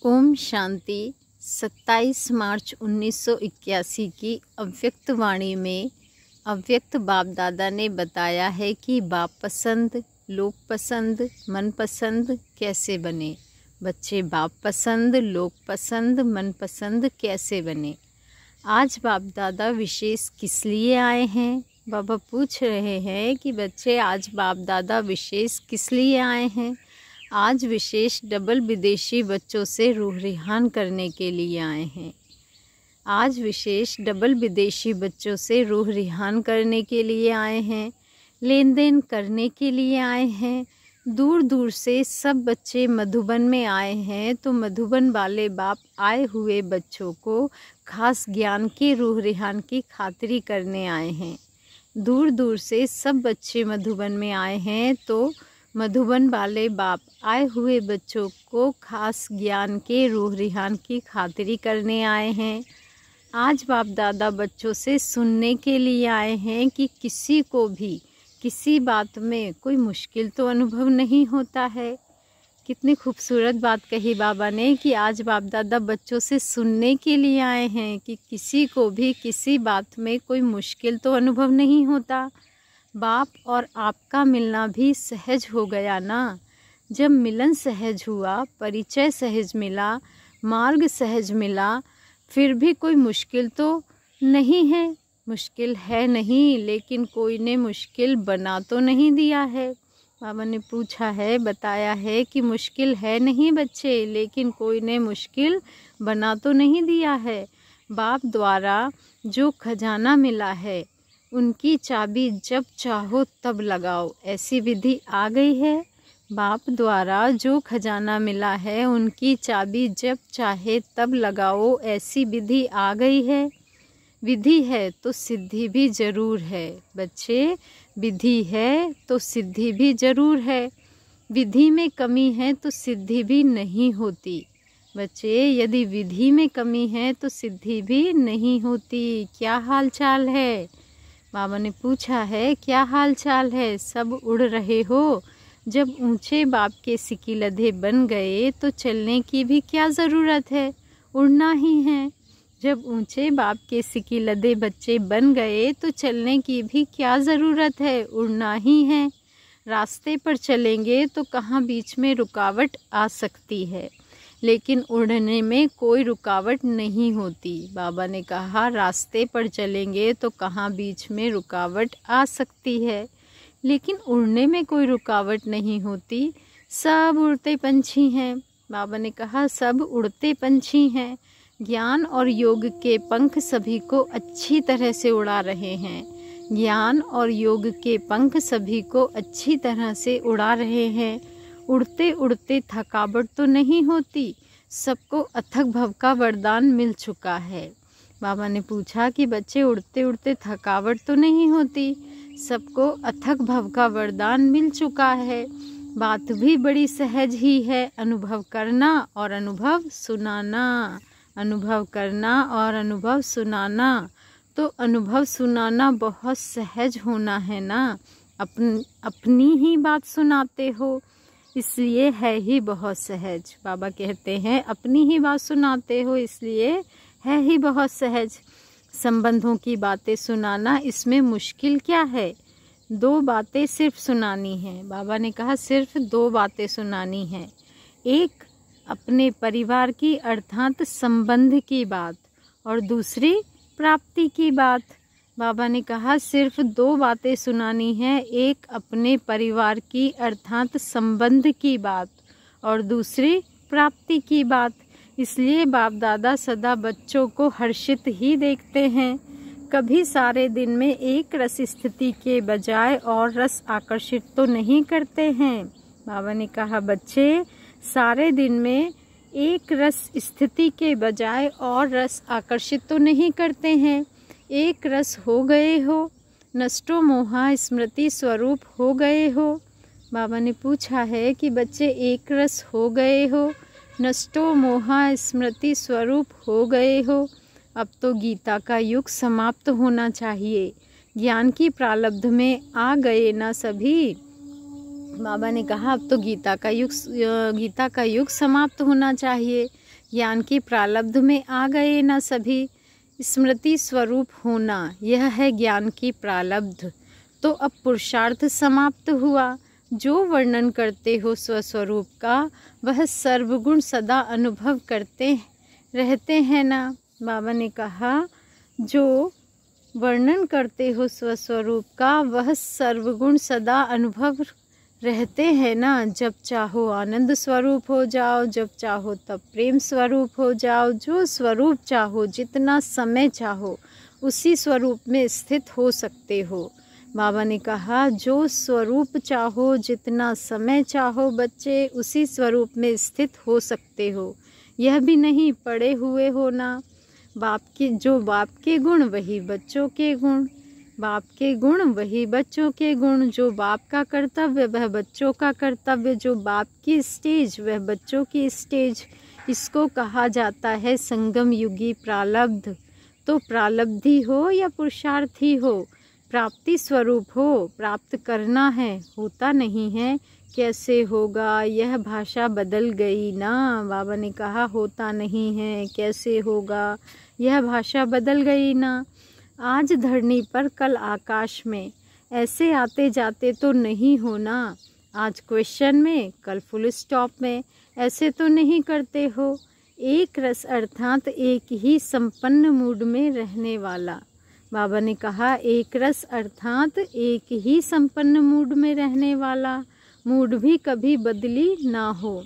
ओम शांति। 27 मार्च 1981 की अव्यक्त वाणी में अव्यक्त बाप दादा ने बताया है कि बाप पसंद, लोक पसंद, मन पसंद कैसे बने। बच्चे बाप पसंद, लोक पसंद, मन पसंद कैसे बने। आज बाप दादा विशेष किस लिए आए हैं। बाबा पूछ रहे हैं कि बच्चे आज बाप दादा विशेष किस लिए आए हैं। आज विशेष डबल विदेशी बच्चों से रूह रिहान करने के लिए आए हैं। आज विशेष डबल विदेशी बच्चों से रूह रिहान करने के लिए आए हैं, लेन देन करने के लिए आए हैं। दूर दूर से सब बच्चे मधुबन में आए हैं, तो मधुबन वाले बाप आए हुए बच्चों को खास ज्ञान के रूह रिहान की खातिरी करने आए हैं। दूर दूर से सब बच्चे मधुबन में आए हैं, तो मधुबन वाले बाप आए हुए बच्चों को खास ज्ञान के रूह रिहान की खातिरी करने आए हैं। आज बाप दादा बच्चों से सुनने के लिए आए हैं कि किसी को भी किसी बात में कोई मुश्किल तो अनुभव नहीं होता है। कितनी खूबसूरत बात कही बाबा ने कि आज बाप दादा बच्चों से सुनने के लिए आए हैं कि किसी को भी किसी बात में कोई मुश्किल तो अनुभव नहीं होता। बाप और आपका मिलना भी सहज हो गया ना। जब मिलन सहज हुआ, परिचय सहज मिला, मार्ग सहज मिला, फिर भी कोई मुश्किल तो नहीं है। मुश्किल है नहीं, लेकिन कोई ने मुश्किल बना तो नहीं दिया है। बाबा ने पूछा है, बताया है कि मुश्किल है नहीं बच्चे, लेकिन कोई ने मुश्किल बना तो नहीं दिया है। बाप द्वारा जो खजाना मिला है उनकी चाबी जब चाहो तब लगाओ, ऐसी विधि आ गई है। बाप द्वारा जो खजाना मिला है उनकी चाबी जब चाहे तब लगाओ, ऐसी विधि आ गई है। विधि है तो सिद्धि भी ज़रूर है बच्चे, विधि है तो सिद्धि भी ज़रूर है। विधि में कमी है तो सिद्धि भी नहीं होती बच्चे। यदि विधि में कमी है तो सिद्धि भी नहीं होती। क्या हाल चाल है? बाबा ने पूछा है, क्या हाल चाल है? सब उड़ रहे हो। जब ऊंचे बाप के सिकी लधे बन गए तो चलने की भी क्या ज़रूरत है, उड़ना ही है। जब ऊंचे बाप के सिकी लधे बच्चे बन गए तो चलने की भी क्या ज़रूरत है, उड़ना ही है। रास्ते पर चलेंगे तो कहाँ बीच में रुकावट आ सकती है, लेकिन उड़ने में कोई रुकावट नहीं होती। बाबा ने कहा रास्ते पर चलेंगे तो कहाँ बीच में रुकावट आ सकती है, लेकिन उड़ने में कोई रुकावट नहीं होती। सब उड़ते पंछी हैं। बाबा ने कहा सब उड़ते पंछी हैं। ज्ञान और योग के पंख सभी को अच्छी तरह से उड़ा रहे हैं। ज्ञान और योग के पंख सभी को अच्छी तरह से उड़ा रहे हैं। उड़ते उड़ते थकावट तो नहीं होती। सबको अथक भव का वरदान मिल चुका है। बाबा ने पूछा कि बच्चे उड़ते उड़ते थकावट तो नहीं होती। सबको अथक भव का वरदान मिल चुका है। बात भी बड़ी सहज ही है, अनुभव करना और अनुभव सुनाना। अनुभव करना और अनुभव सुनाना। तो अनुभव सुनाना बहुत सहज होना है ना। अपनी ही बात सुनाते हो, इसलिए है ही बहुत सहज। बाबा कहते हैं अपनी ही बात सुनाते हो, इसलिए है ही बहुत सहज। संबंधों की बातें सुनाना, इसमें मुश्किल क्या है? 2 बातें सिर्फ सुनानी है। बाबा ने कहा सिर्फ 2 बातें सुनानी है। एक अपने परिवार की अर्थात संबंध की बात, और दूसरी प्राप्ति की बात। बाबा ने कहा सिर्फ 2 बातें सुनानी है। एक अपने परिवार की अर्थात संबंध की बात, और दूसरी प्राप्ति की बात। इसलिए बाप दादा सदा बच्चों को हर्षित ही देखते हैं। कभी सारे दिन में एक रस स्थिति के बजाय और रस आकर्षित तो नहीं करते हैं। बाबा ने कहा बच्चे सारे दिन में एक रस स्थिति के बजाय और रस आकर्षित तो नहीं करते हैं। एक रस हो गए हो, नष्टो मोहा स्मृति स्वरूप हो गए हो। बाबा ने पूछा है कि बच्चे एक रस हो गए हो, नष्टो मोहा स्मृति स्वरूप हो गए हो। अब तो गीता का युग समाप्त होना चाहिए। ज्ञान की प्रारब्ध में आ गए ना सभी। बाबा ने कहा अब तो गीता का युग समाप्त होना चाहिए। ज्ञान की प्रारब्ध में आ गए ना सभी, स्मृति स्वरूप होना यह है ज्ञान की प्रारब्ध। तो अब पुरुषार्थ समाप्त हुआ। जो वर्णन करते हो स्वस्वरूप का वह सर्वगुण सदा अनुभव करते रहते हैं ना। बाबा ने कहा जो वर्णन करते हो स्वस्वरूप का वह सर्वगुण सदा अनुभव रहते हैं ना। जब चाहो आनंद स्वरूप हो जाओ, जब चाहो तब प्रेम स्वरूप हो जाओ। जो स्वरूप चाहो, जितना समय चाहो उसी स्वरूप में स्थित हो सकते हो। बाबा ने कहा जो स्वरूप चाहो, जितना समय चाहो बच्चे उसी स्वरूप में स्थित हो सकते हो। यह भी नहीं पड़े हुए होना। बाप के गुण वही बच्चों के गुण, बाप के गुण वही बच्चों के गुण। जो बाप का कर्तव्य वह बच्चों का कर्तव्य, जो बाप की स्टेज वह बच्चों की स्टेज। इसको कहा जाता है संगम युगी प्रारब्ध। तो प्रारब्धी हो या पुरुषार्थी हो, प्राप्ति स्वरूप हो, प्राप्त करना है, होता नहीं है। कैसे होगा, यह भाषा बदल गई ना। बाबा ने कहा होता नहीं है, कैसे होगा, यह भाषा बदल गई ना। आज धरनी पर कल आकाश में, ऐसे आते जाते तो नहीं होना। आज क्वेश्चन में कल फुल स्टॉप में, ऐसे तो नहीं करते हो। एक रस अर्थात एक ही संपन्न मूड में रहने वाला। बाबा ने कहा एक रस अर्थात एक ही संपन्न मूड में रहने वाला। मूड भी कभी बदली ना हो।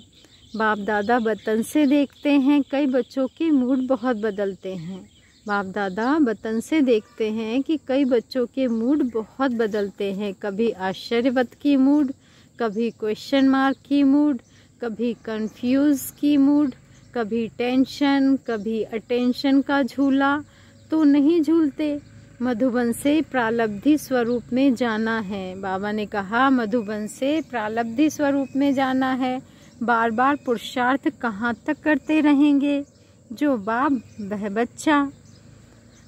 बाप दादा वतन से देखते हैं कई बच्चों के मूड बहुत बदलते हैं। बाप दादा वतन से देखते हैं कि कई बच्चों के मूड बहुत बदलते हैं। कभी आश्चर्यवत की मूड, कभी क्वेश्चन मार्क की मूड, कभी कंफ्यूज की मूड, कभी टेंशन, कभी अटेंशन का झूला तो नहीं झूलते। मधुबन से प्रालब्धि स्वरूप में जाना है। बाबा ने कहा मधुबन से प्रालब्धि स्वरूप में जाना है। बार बार पुरुषार्थ कहाँ तक करते रहेंगे। जो बाप वह बच्चा।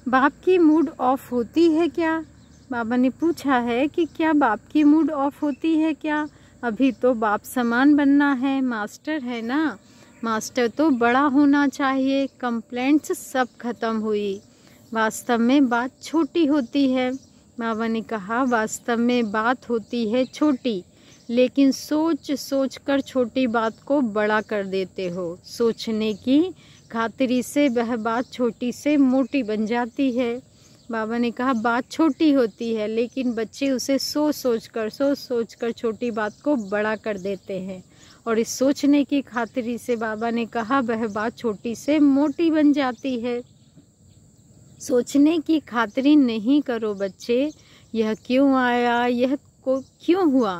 बाप की मूड ऑफ होती है क्या? बाबा ने पूछा है कि क्या बाप की मूड ऑफ होती है क्या? अभी तो बाप समान बनना है, मास्टर है ना। मास्टर तो बड़ा होना चाहिए। कंप्लेंट्स सब खत्म हुई। वास्तव में बात छोटी होती है। बाबा ने कहा वास्तव में बात होती है छोटी, लेकिन सोच सोच कर छोटी बात को बड़ा कर देते हो। सोचने की खातिरी से वह बात छोटी से मोटी बन जाती है। बाबा ने कहा बात छोटी होती है, लेकिन बच्चे उसे सोच सोच कर छोटी बात को बड़ा कर देते हैं। और इस सोचने की खातिरी से बाबा ने कहा वह बात छोटी से मोटी बन जाती है। सोचने की खातिरी नहीं करो बच्चे, यह क्यों आया, यह क्यों हुआ।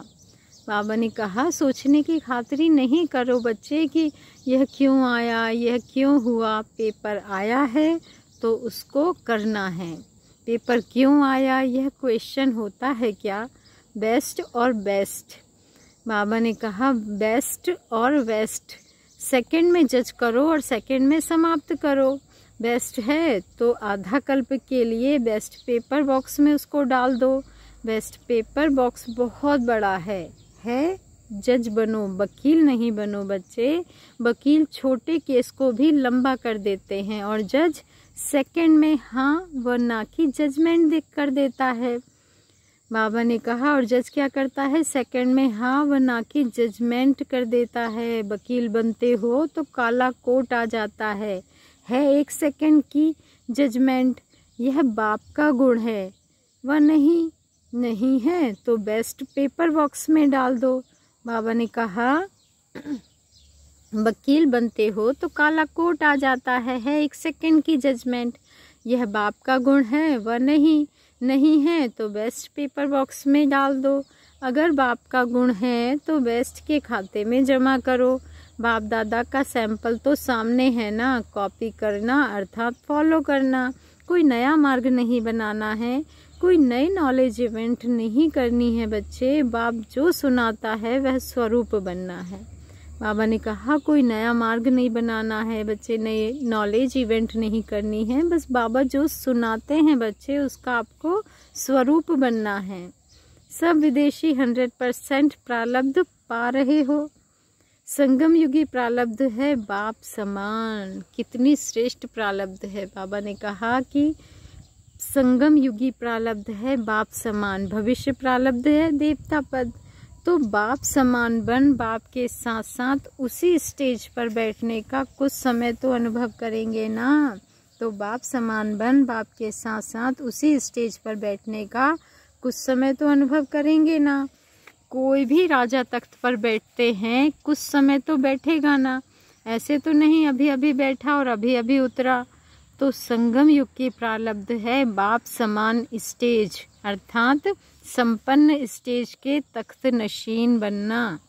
बाबा ने कहा सोचने की खातिरी नहीं करो बच्चे कि यह क्यों आया, यह क्यों हुआ। पेपर आया है तो उसको करना है। पेपर क्यों आया यह क्वेश्चन होता है क्या? बेस्ट और बेस्ट। बाबा ने कहा बेस्ट और वेस्ट। सेकंड में जज करो और सेकंड में समाप्त करो। बेस्ट है तो आधा कल्प के लिए बेस्ट पेपर बॉक्स में उसको डाल दो। बेस्ट पेपर बॉक्स बहुत बड़ा है। जज बनो, वकील नहीं बनो बच्चे। वकील छोटे केस को भी लंबा कर देते हैं और जज सेकंड में हाँ व ना की जजमेंट देख कर देता है। बाबा ने कहा और जज क्या करता है? सेकंड में हाँ व ना की जजमेंट कर देता है। वकील बनते हो तो काला कोट आ जाता है 1 सेकंड की जजमेंट। यह बाप का गुण है। वह नहीं है तो बेस्ट पेपर बॉक्स में डाल दो। बाबा ने कहा वकील बनते हो तो काला कोट आ जाता है 1 सेकंड की जजमेंट। यह बाप का गुण है। वह नहीं है तो बेस्ट पेपर बॉक्स में डाल दो। अगर बाप का गुण है तो बेस्ट के खाते में जमा करो। बाप दादा का सैंपल तो सामने है ना। कॉपी करना अर्थात फॉलो करना। कोई नया मार्ग नहीं बनाना है, कोई नई नॉलेज इवेंट नहीं करनी है बच्चे। बाप जो सुनाता है वह स्वरूप बनना है। बाबा ने कहा कोई नया मार्ग नहीं बनाना है बच्चे, नए नॉलेज इवेंट नहीं करनी है। बस बाबा जो सुनाते हैं बच्चे उसका आपको स्वरूप बनना है। सब विदेशी 100% प्रारब्ध पा रहे हो। संगम युगी प्रारब्ध है बाप समान। कितनी श्रेष्ठ प्रारब्ध है। बाबा ने कहा कि संगम युगी प्रारब्ध है बाप समान। भविष्य प्रारब्ध है देवता पद। तो बाप समान बन बाप के साथ साथ उसी स्टेज पर बैठने का कुछ समय तो अनुभव करेंगे ना। तो बाप समान बन बाप के साथ साथ उसी स्टेज पर बैठने का कुछ समय तो अनुभव करेंगे ना। कोई भी राजा तख्त पर बैठते हैं, कुछ समय तो बैठेगा ना। ऐसे तो नहीं अभी अभी बैठा और अभी अभी उतरा। तो संगम युग की प्रारब्ध है बाप समान स्टेज, अर्थात संपन्न स्टेज के तख्त नशीन बनना।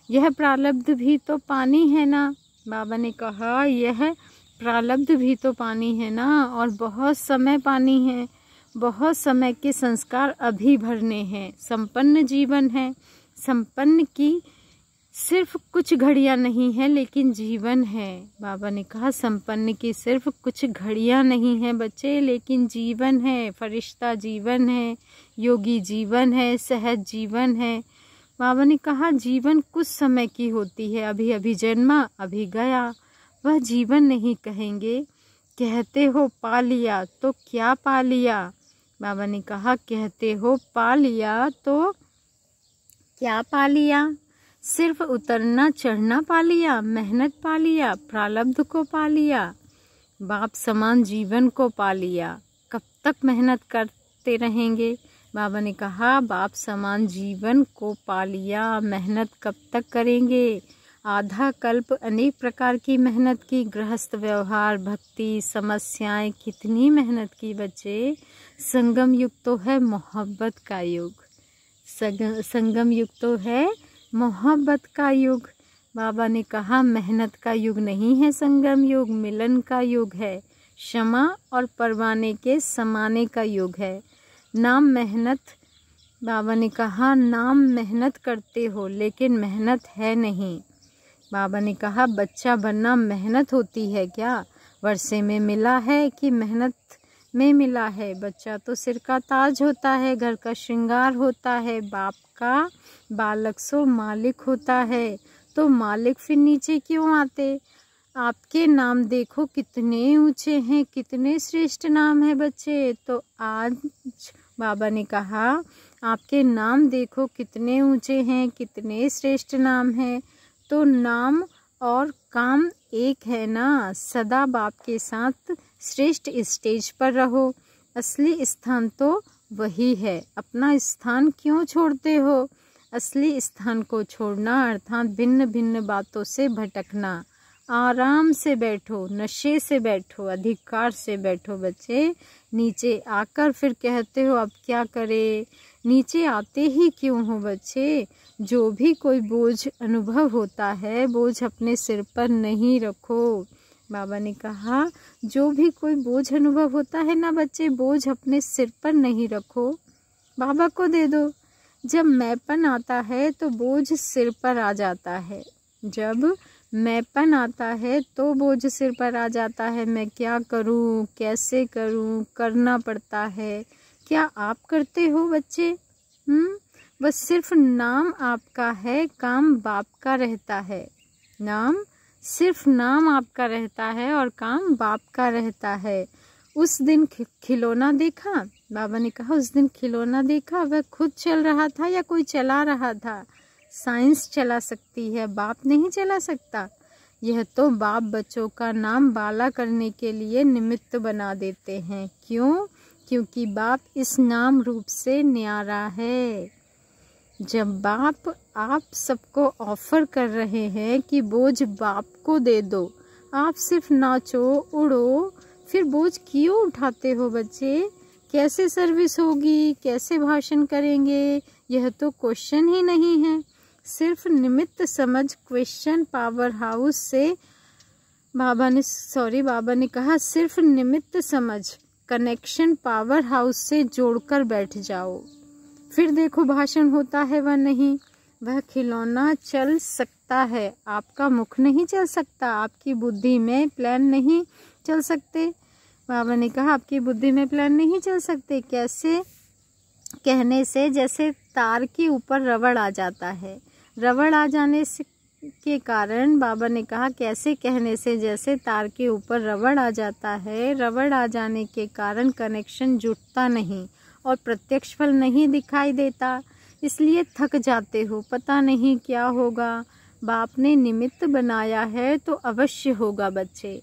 यह प्रारब्ध भी तो पानी है ना। बाबा ने कहा यह प्रारब्ध भी तो पानी है ना, और बहुत समय पानी है। बहुत समय के संस्कार अभी भरने हैं। संपन्न जीवन है। संपन्न की सिर्फ कुछ घड़ियां नहीं है लेकिन जीवन है। बाबा ने कहा संपन्न की सिर्फ कुछ घड़ियां नहीं है बच्चे, लेकिन जीवन है। फरिश्ता जीवन है, योगी जीवन है, सहज जीवन है। बाबा ने कहा जीवन कुछ समय की होती है। अभी अभी जन्मा, अभी गया, वह जीवन नहीं कहेंगे। कहते हो पा लिया तो क्या पा लिया। बाबा ने कहा कहते हो पा लिया तो क्या पा लिया। सिर्फ उतरना चढ़ना पा लिया, मेहनत पा लिया, प्रारब्ध को पा लिया, बाप समान जीवन को पा लिया। कब तक मेहनत करते रहेंगे। बाबा ने कहा बाप समान जीवन को पा लिया, मेहनत कब तक करेंगे। आधा कल्प अनेक प्रकार की मेहनत की। गृहस्थ व्यवहार, भक्ति, समस्याएं, कितनी मेहनत की बच्चे। संगम युग तो है मोहब्बत का युग। संगम युग तो है मोहब्बत का युग। बाबा ने कहा मेहनत का युग नहीं है संगम युग, मिलन का युग है। क्षमा और परवाने के समाने का युग है। नाम मेहनत, बाबा ने कहा नाम मेहनत करते हो लेकिन मेहनत है नहीं। बाबा ने कहा बच्चा बनना मेहनत होती है क्या। वर्षे में मिला है कि मेहनत में मिला है। बच्चा तो सिर का ताज होता है, घर का श्रृंगार होता है, बाप का बालक सो मालिक होता है। तो मालिक फिर नीचे क्यों आते। आपके नाम देखो कितने ऊंचे हैं, कितने श्रेष्ठ नाम है बच्चे। तो आज बाबा ने कहा आपके नाम देखो कितने ऊंचे हैं, कितने श्रेष्ठ नाम हैं। तो नाम और काम एक है ना। सदा बाप के साथ श्रेष्ठ स्टेज पर रहो। असली स्थान तो वही है। अपना स्थान क्यों छोड़ते हो। असली स्थान को छोड़ना अर्थात भिन्न भिन्न बातों से भटकना। आराम से बैठो, नशे से बैठो, अधिकार से बैठो बच्चे। नीचे आकर फिर कहते हो अब क्या करे। नीचे आते ही क्यों हो बच्चे। जो भी कोई बोझ अनुभव होता है, बोझ अपने सिर पर नहीं रखो। बाबा ने कहा जो भी कोई बोझ अनुभव होता है ना बच्चे, बोझ अपने सिर पर नहीं रखो, बाबा को दे दो। जब मैंपन आता है तो बोझ सिर पर आ जाता है। जब मैंपन आता है तो बोझ सिर पर आ जाता है। मैं क्या करूं, कैसे करूं, करना पड़ता है। क्या आप करते हो बच्चे। बस सिर्फ नाम आपका है, काम बाप का रहता है। सिर्फ नाम आपका रहता है और काम बाप का रहता है। उस दिन खिलौना देखा। बाबा ने कहा उस दिन खिलौना देखा, वह खुद चल रहा था या कोई चला रहा था। साइंस चला सकती है, बाप नहीं चला सकता। यह तो बाप बच्चों का नाम बाला करने के लिए निमित्त बना देते हैं। क्यों। क्योंकि बाप इस नाम रूप से न्यारा है। जब बाप आप सबको ऑफर कर रहे हैं कि बोझ बाप को दे दो, आप सिर्फ नाचो उड़ो, फिर बोझ क्यों उठाते हो बच्चे। कैसे सर्विस होगी, कैसे भाषण करेंगे, यह तो क्वेश्चन ही नहीं है। सिर्फ निमित्त समझ क्वेश्चन पावर हाउस से बाबा ने कहा सिर्फ निमित्त समझ कनेक्शन पावर हाउस से जोड़कर बैठ जाओ, फिर देखो भाषण होता है वह नहीं। वह खिलौना चल सकता है, आपका मुख नहीं चल सकता, आपकी बुद्धि में प्लान नहीं चल सकते। बाबा ने कहा आपकी बुद्धि में प्लान नहीं चल सकते। कैसे। कहने से जैसे तार के ऊपर रबड़ आ जाता है, रबड़ आ जाने से के कारण बाबा ने कहा कैसे कहने से, जैसे तार के ऊपर रबड़ आ जाता है, रबड़ आ जाने के कारण कनेक्शन जुटता नहीं और प्रत्यक्ष फल नहीं दिखाई देता, इसलिए थक जाते हो, पता नहीं क्या होगा। बाप ने निमित्त बनाया है तो अवश्य होगा बच्चे,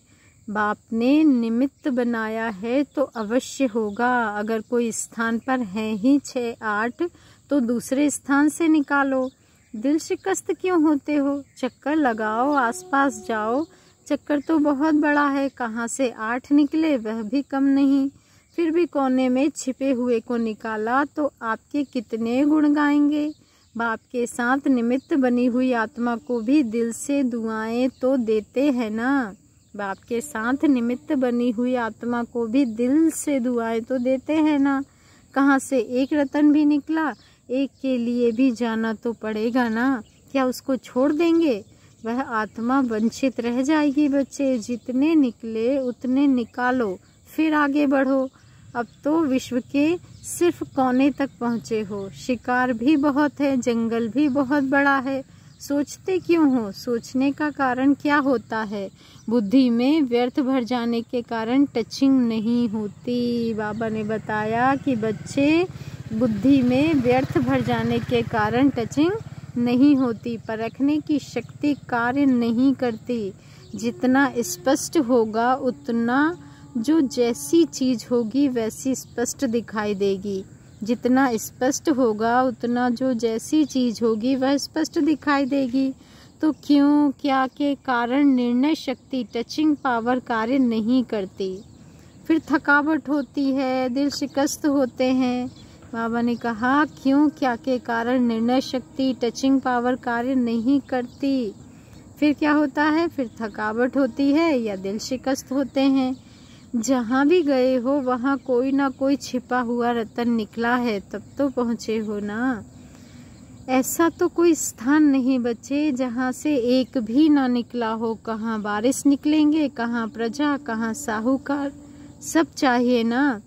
बाप ने निमित्त बनाया है तो अवश्य होगा। अगर कोई स्थान पर है ही 6-8 तो दूसरे स्थान से निकालो। दिल शिकस्त क्यों होते हो? चक्कर लगाओ, आसपास जाओ, चक्कर तो बहुत बड़ा है, कहाँ से 8 निकले वह भी कम नहीं। फिर भी कोने में छिपे हुए को निकाला तो आपके कितने गुण गाएंगे। बाप के साथ निमित्त बनी हुई आत्मा को भी दिल से दुआएं तो देते हैं ना। बाप के साथ निमित्त बनी हुई आत्मा को भी दिल से दुआएं तो देते हैं ना। कहाँ से एक रतन भी निकला, एक के लिए भी जाना तो पड़ेगा ना। क्या उसको छोड़ देंगे? वह आत्मा वंचित रह जाएगी बच्चे। जितने निकले उतने निकालो, फिर आगे बढ़ो। अब तो विश्व के सिर्फ कोने तक पहुँचे हो। शिकार भी बहुत है, जंगल भी बहुत बड़ा है। सोचते क्यों हो? सोचने का कारण क्या होता है? बुद्धि में व्यर्थ भर जाने के कारण टचिंग नहीं होती। बाबा ने बताया कि बच्चे बुद्धि में व्यर्थ भर जाने के कारण टचिंग नहीं होती, परखने की शक्ति कार्य नहीं करती। जितना स्पष्ट होगा उतना जो जैसी चीज होगी वैसी स्पष्ट दिखाई देगी। जितना स्पष्ट होगा उतना जो जैसी चीज होगी वह स्पष्ट दिखाई देगी। तो क्यों क्या के कारण निर्णय शक्ति टचिंग पावर कार्य नहीं करती। फिर थकावट होती है, दिल शिकस्त होते हैं। बाबा ने कहा क्यों क्या के कारण निर्णय शक्ति टचिंग पावर कार्य नहीं करती। फिर क्या होता है? फिर थकावट होती है या दिल शिकस्त होते हैं। जहाँ भी गए हो वहाँ कोई ना कोई छिपा हुआ रतन निकला है, तब तो पहुँचे हो ना। ऐसा तो कोई स्थान नहीं बच्चे जहाँ से एक भी ना निकला हो। कहाँ बारिश निकलेंगे, कहाँ प्रजा, कहाँ साहूकार, सब चाहिए ना।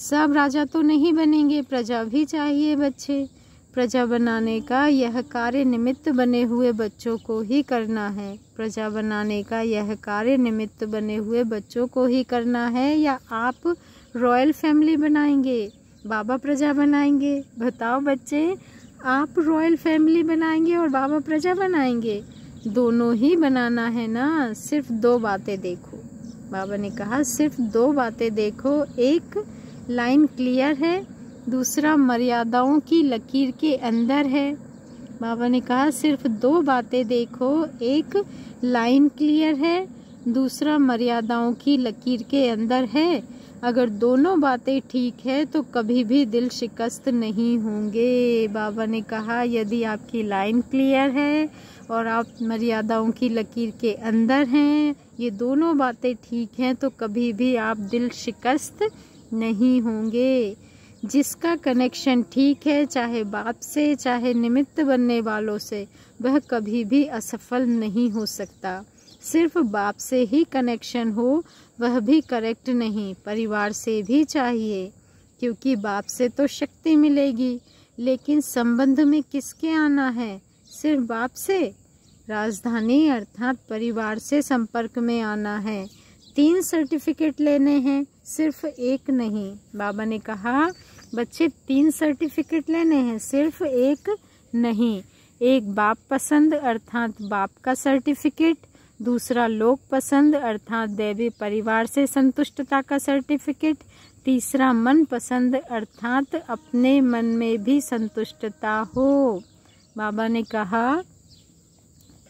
सब राजा तो नहीं बनेंगे, प्रजा भी चाहिए बच्चे। प्रजा बनाने का यह कार्य निमित्त बने हुए बच्चों को ही करना है। प्रजा बनाने का यह कार्य निमित्त बने हुए बच्चों को ही करना है, या आप रॉयल फैमिली बनाएंगे, बाबा प्रजा बनाएंगे? बताओ बच्चे, आप रॉयल फैमिली बनाएंगे और बाबा प्रजा बनाएंगे? दोनों ही बनाना है ना। सिर्फ 2 बातें देखो। बाबा ने कहा सिर्फ 2 बातें देखो। एक लाइन क्लियर है, दूसरा मर्यादाओं की लकीर के अंदर है। बाबा ने कहा सिर्फ 2 बातें देखो, एक लाइन क्लियर है, दूसरा मर्यादाओं की लकीर के अंदर है। अगर दोनों बातें ठीक है तो कभी भी दिल शिकस्त नहीं होंगे। बाबा ने कहा यदि आपकी लाइन क्लियर है और आप मर्यादाओं की लकीर के अंदर हैं, ये दोनों बातें ठीक हैं, तो कभी भी आप दिल शिकस्त नहीं होंगे। जिसका कनेक्शन ठीक है, चाहे बाप से चाहे निमित्त बनने वालों से, वह कभी भी असफल नहीं हो सकता। सिर्फ बाप से ही कनेक्शन हो, वह भी करेक्ट नहीं, परिवार से भी चाहिए, क्योंकि बाप से तो शक्ति मिलेगी, लेकिन संबंध में किसके आना है? सिर्फ बाप से। राजधानी अर्थात परिवार से संपर्क में आना है। 3 सर्टिफिकेट लेने हैं, सिर्फ एक नहीं। बाबा ने कहा बच्चे 3 सर्टिफिकेट लेने हैं, सिर्फ एक नहीं। एक बाप पसंद अर्थात बाप का सर्टिफिकेट, दूसरा लोक पसंद अर्थात दैवी परिवार से संतुष्टता का सर्टिफिकेट, तीसरा मन पसंद अर्थात अपने मन में भी संतुष्टता हो। बाबा ने कहा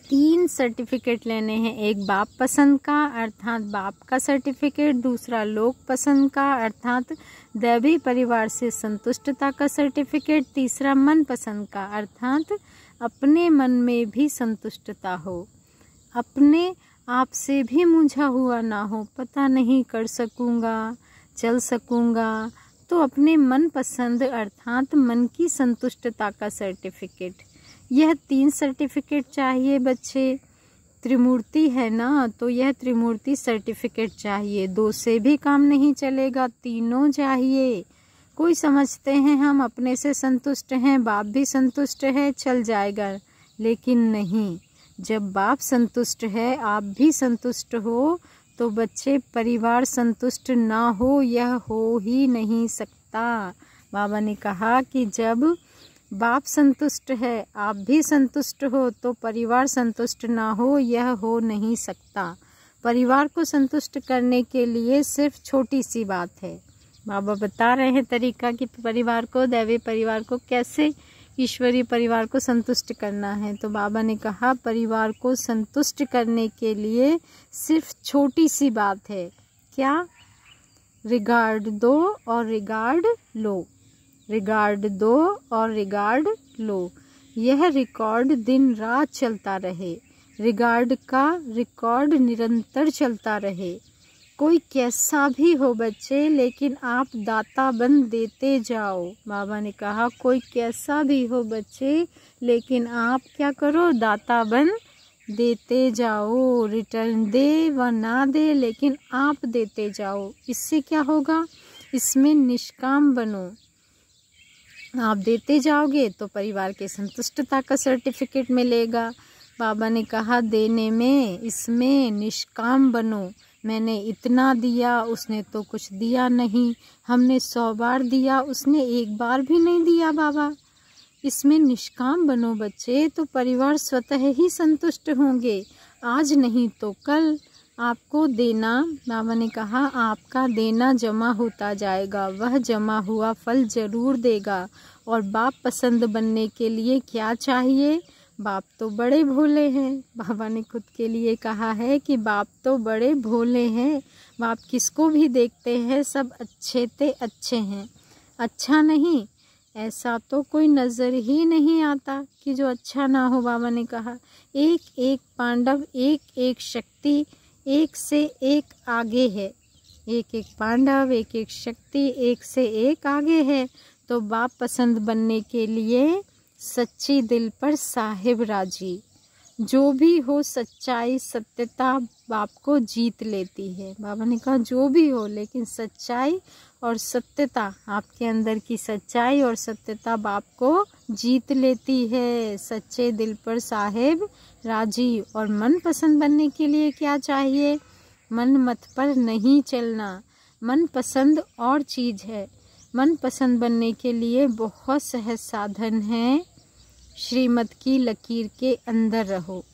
3 सर्टिफिकेट लेने हैं। एक बाप पसंद का अर्थात बाप का सर्टिफिकेट, दूसरा लोक पसंद का अर्थात दैवी परिवार से संतुष्टता का सर्टिफिकेट, तीसरा मन पसंद का अर्थात अपने मन में भी संतुष्टता हो, अपने आप से भी मूंझा हुआ ना हो, पता नहीं कर सकूंगा, चल सकूंगा, तो अपने मन पसंद अर्थात मन की संतुष्टता का सर्टिफिकेट। यह 3 सर्टिफिकेट चाहिए बच्चे। त्रिमूर्ति है ना, तो यह त्रिमूर्ति सर्टिफिकेट चाहिए। 2 से भी काम नहीं चलेगा, तीनों चाहिए। कोई समझते हैं हम अपने से संतुष्ट हैं, बाप भी संतुष्ट है, चल जाएगा, लेकिन नहीं। जब बाप संतुष्ट है, आप भी संतुष्ट हो, तो बच्चे परिवार संतुष्ट ना हो यह हो ही नहीं सकता। बाबा ने कहा कि जब बाप संतुष्ट है, आप भी संतुष्ट हो, तो परिवार संतुष्ट ना हो यह हो नहीं सकता। परिवार को संतुष्ट करने के लिए सिर्फ छोटी सी बात है। बाबा बता रहे हैं तरीका कि परिवार को, दैवी परिवार को कैसे ईश्वरीय परिवार को संतुष्ट करना है। तो बाबा ने कहा परिवार को संतुष्ट करने के लिए सिर्फ छोटी सी बात है। क्या? रिगार्ड दो और रिगार्ड लो। रिगार्ड दो और रिगार्ड लो। यह रिकॉर्ड दिन रात चलता रहे। रिगार्ड का रिकॉर्ड निरंतर चलता रहे। कोई कैसा भी हो बच्चे, लेकिन आप दाता बन देते जाओ। बाबा ने कहा कोई कैसा भी हो बच्चे, लेकिन आप क्या करो? दाता बन देते जाओ। रिटर्न दे व ना दे, लेकिन आप देते जाओ। इससे क्या होगा? इसमें निष्काम बनो। आप देते जाओगे तो परिवार के संतुष्टता का सर्टिफिकेट मिलेगा। बाबा ने कहा देने में, इसमें निष्काम बनो। मैंने इतना दिया, उसने तो कुछ दिया नहीं। हमने 100 बार दिया, उसने एक बार भी नहीं दिया। बाबा, इसमें निष्काम बनो बच्चे, तो परिवार स्वतः ही संतुष्ट होंगे। आज नहीं तो कल आपको देना, बाबा ने कहा आपका देना जमा होता जाएगा। वह जमा हुआ फल जरूर देगा। और बाप पसंद बनने के लिए क्या चाहिए? बाप तो बड़े भोले हैं। बाबा ने खुद के लिए कहा है कि बाप तो बड़े भोले हैं। बाप किसको भी देखते हैं सब अच्छे ते अच्छे हैं। अच्छा नहीं, ऐसा तो कोई नज़र ही नहीं आता कि जो अच्छा ना हो। बाबा ने कहा एक एक पांडव, एक एक शक्ति, एक से एक आगे है। एक एक पांडव, एक एक शक्ति, एक से एक आगे है। तो बाप पसंद बनने के लिए सच्ची दिल पर साहिब राजी। जो भी हो सच्चाई सत्यता बाप को जीत लेती है। बाबा ने कहा जो भी हो, लेकिन सच्चाई और सत्यता, आपके अंदर की सच्चाई और सत्यता बाप को जीत लेती है। सच्चे दिल पर साहिब राजी। और मन पसंद बनने के लिए क्या चाहिए? मन मत पर नहीं चलना। मन पसंद और चीज़ है। मन पसंद बनने के लिए बहुत सहज साधन है। श्रीमत की लकीर के अंदर रहो।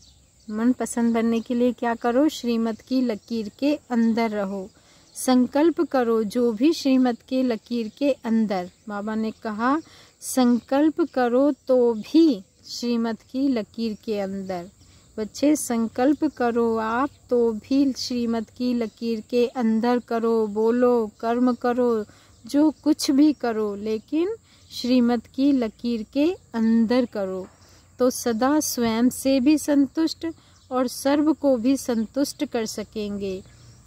मन पसंद बनने के लिए क्या करो? श्रीमत की लकीर के अंदर रहो। संकल्प करो जो भी श्रीमत के लकीर के अंदर। बाबा ने कहा संकल्प करो तो भी श्रीमत की लकीर के अंदर। बच्चे संकल्प करो आप तो भी श्रीमत की लकीर के अंदर करो। बोलो, कर्म करो, जो कुछ भी करो, लेकिन श्रीमत की लकीर के अंदर करो। तो सदा स्वयं से भी संतुष्ट और सर्व को भी संतुष्ट कर सकेंगे।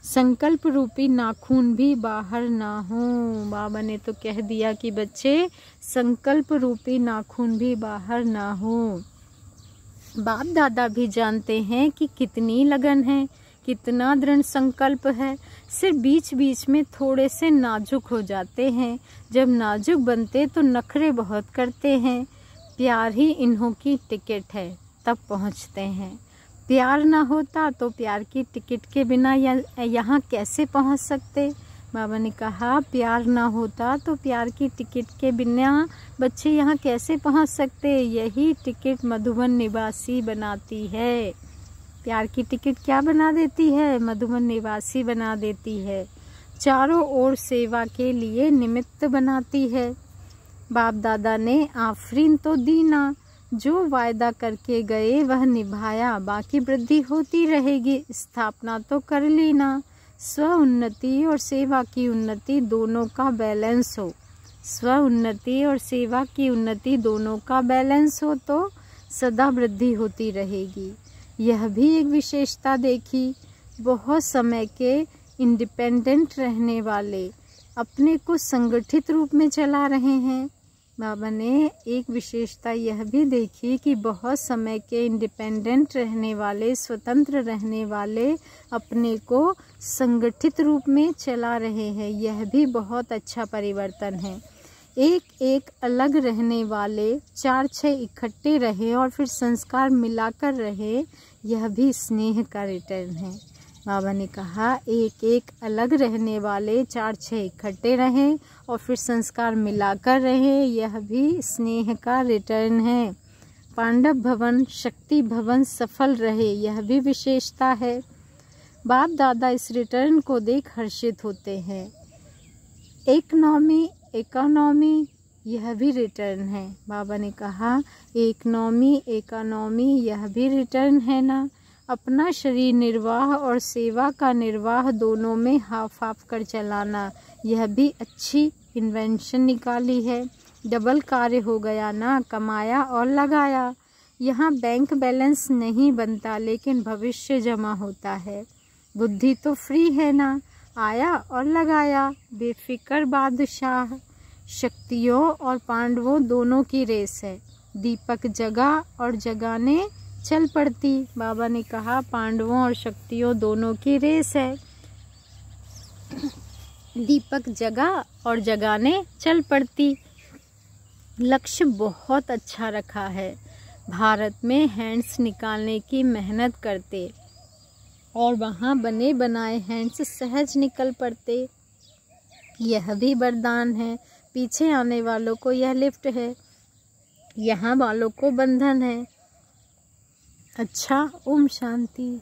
संकल्प रूपी नाखून भी बाहर ना हो। बाबा ने तो कह दिया कि बच्चे संकल्प रूपी नाखून भी बाहर ना हो। बाप दादा भी जानते हैं कि कितनी लगन है, कितना दृढ़ संकल्प है। सिर्फ बीच बीच में थोड़े से नाजुक हो जाते हैं। जब नाजुक बनते तो नखरे बहुत करते हैं। प्यार ही इन्हों की टिकट है, तब पहुंचते हैं। प्यार ना होता तो प्यार की टिकट के बिना यहाँ कैसे पहुंच सकते? बाबा ने कहा प्यार ना होता तो प्यार की टिकट के बिना बच्चे यहाँ कैसे पहुंच सकते? यही टिकट मधुबन निवासी बनाती है। प्यार की टिकट क्या बना देती है? मधुबन निवासी बना देती है। चारों ओर सेवा के लिए निमित्त बनाती है। बाप दादा ने आफरीन तो दी ना, जो वायदा करके गए वह निभाया। बाकी वृद्धि होती रहेगी, स्थापना तो कर ली ना। स्व उन्नति और सेवा की उन्नति दोनों का बैलेंस हो। स्व उन्नति और सेवा की उन्नति दोनों का बैलेंस हो तो सदा वृद्धि होती रहेगी। यह भी एक विशेषता देखी। बहुत समय के इंडिपेंडेंट रहने वाले अपने को संगठित रूप में चला रहे हैं। बाबा ने एक विशेषता यह भी देखी कि बहुत समय के इंडिपेंडेंट रहने वाले, स्वतंत्र रहने वाले अपने को संगठित रूप में चला रहे हैं। यह भी बहुत अच्छा परिवर्तन है। एक एक अलग रहने वाले 4-6 इकट्ठे रहे और फिर संस्कार मिलाकर रहे, यह भी स्नेह का रिटर्न है। बाबा ने कहा एक एक अलग रहने वाले 4-6 इकट्ठे रहें और फिर संस्कार मिलाकर रहे, यह भी स्नेह का रिटर्न है। पांडव भवन, शक्ति भवन सफल रहे, यह भी विशेषता है। बाप दादा इस रिटर्न को देख हर्षित होते हैं। इकोनॉमी यह भी रिटर्न है। बाबा ने कहा इकोनॉमी यह भी रिटर्न है ना। अपना शरीर निर्वाह और सेवा का निर्वाह दोनों में हाफ हाफ कर चलाना, यह भी अच्छी इन्वेंशन निकाली है। डबल कार्य हो गया ना, कमाया और लगाया। यहाँ बैंक बैलेंस नहीं बनता लेकिन भविष्य जमा होता है। बुद्धि तो फ्री है ना, आया और लगाया। बेफिक्र बादशाह। शक्तियों और पांडवों दोनों की रेस है। दीपक जगा और जगाने चल पड़ती। बाबा ने कहा पांडवों और शक्तियों दोनों की रेस है। दीपक जगा और जगाने चल पड़ती। लक्ष्य बहुत अच्छा रखा है। भारत में हैंड्स निकालने की मेहनत करते और वहाँ बने बनाए हैंड्स सहज निकल पड़ते, यह भी वरदान है। पीछे आने वालों को यह लिफ्ट है, यहाँ वालों को बंधन है। अच्छा, ओम शांति।